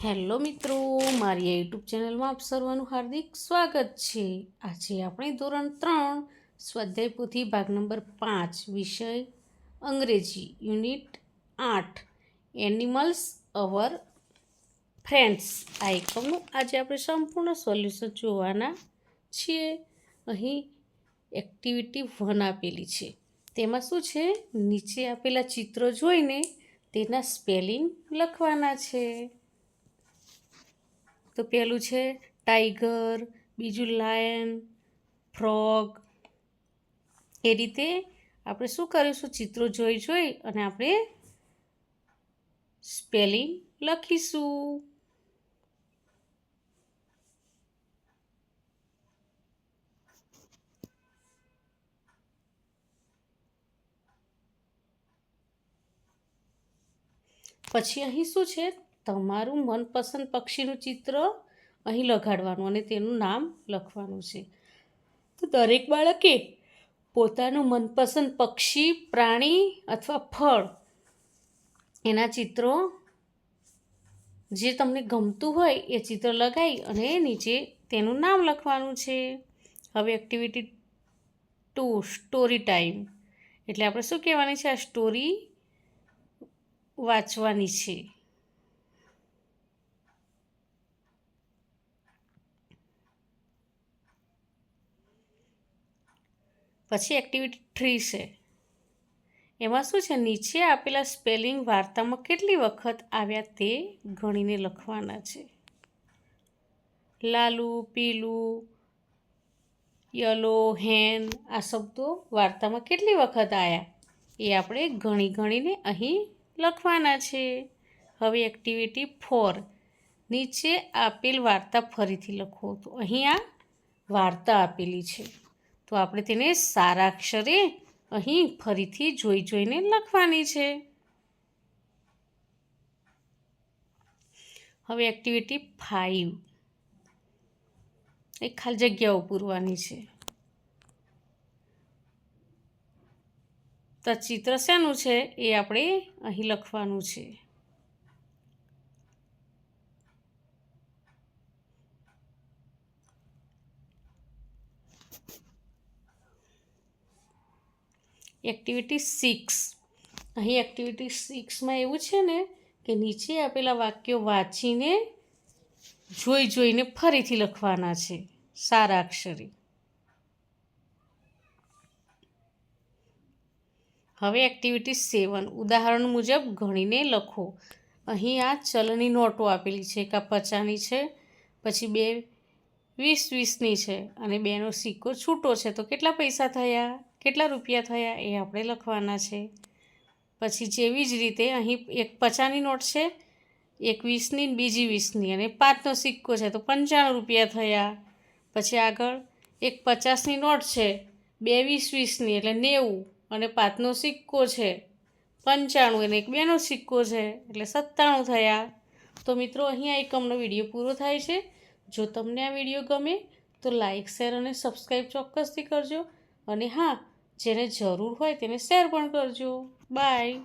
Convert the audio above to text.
Hello મિત્રો, મારી YouTube ચેનલમાં આપ સર્વનું હાર્દિક સ્વાગત છે। આજે આપણે ધોરણ 3 સ્વાધ્યાય પોથી ભાગ નંબર 5 વિષય અંગ્રેજી યુનિટ 8 એનિમલ્સ અવર ફ્રેન્ડ્સ આ એકમનું આજે આપણે સંપૂર્ણ સોલ્યુશન જોવાના છીએ। અહીં એક્ટિવિટી 1 આપેલી છે, તેમાં શું છે, નીચે આપેલા ચિત્રો જોઈને તેના સ્પેલિંગ લખવાના છે। તો પહેલું છે ટાઈગર, બીજું લાયન, ફ્રોગ। એ રીતે આપણે શું કરીશું, ચિત્રો જોઈ અને આપણે સ્પેલિંગ લખીશું। પછી અહીં શું છે, તમારું મનપસંદ પક્ષીનું ચિત્ર અહીં લગાડવાનું અને તેનું નામ લખવાનું છે। તો દરેક બાળકે પોતાનું મનપસંદ પક્ષી, પ્રાણી અથવા ફળ એના ચિત્રો જે તમને ગમતું હોય એ ચિત્ર લગાવી અને નીચે તેનું નામ લખવાનું છે। હવે એક્ટિવિટી 2 સ્ટોરી ટાઈમ, એટલે આપણે શું કહેવાની છે, આ સ્ટોરી વાંચવાની છે। પછી એક્ટિવિટી 3 છે, એમાં શું છે, નીચે આપેલા સ્પેલિંગ વાર્તામાં કેટલી વખત આવ્યા તે ગણીને લખવાના છે। લાલુ, પીલું, યલો, હેન આ શબ્દો વાર્તામાં કેટલી વખત આવ્યા એ આપણે ગણીને અહીં લખવાના છે। હવે એક્ટિવિટી 4 નીચે આપેલ વાર્તા ફરીથી લખો। તો અહીં આ વાર્તા આપેલી છે, તો આપણે તેને સારા અક્ષરે અહીં ફરીથી જોઈને લખવાની છે। હવે એક્ટિવિટી 5 એક ખાલી જગ્યાઓ પૂરવાની છે। તો ચિત્ર શેનું છે એ આપણે અહીં લખવાનું છે। એક્ટિવિટી 6 અહીં એક્ટિવિટી 6માં એવું છે ને કે નીચે આપેલા વાક્યો વાંચીને જોઈને ફરીથી લખવાના છે સારા અક્ષરે। હવે એક્ટિવિટી 7 ઉદાહરણ મુજબ ગણીને લખો। અહીં આ ચલણી નોટો આપેલી છે, એક આ 50ની છે, પછી 2 20-20ની છે અને 2નો સિક્કો છૂટો છે, તો કેટલા પૈસા થયા, કેટલા રૂપિયા થયા એ આપણે લખવાના છે। પછી જેવી જ રીતે અહીં એક 50ની નોટ છે, એક 20ની, બીજી 20ની અને 5નો સિક્કો છે, તો 95 રૂપિયા થયા। પછી આગળ એક 50ની નોટ છે, 2 20-20ની એટલે 90 અને 5નો સિક્કો છે 95 અને એક 2નો સિક્કો છે એટલે 97 થયા। તો મિત્રો અહીં આ એકમનો વિડીયો પૂરો થાય છે। જો તમને આ વિડીયો ગમે તો લાઈક, શેર અને સબસ્ક્રાઈબ ચોક્કસથી કરજો, અને હા, જેને જરૂર હોય તેને શેર પણ કરજો। બાય।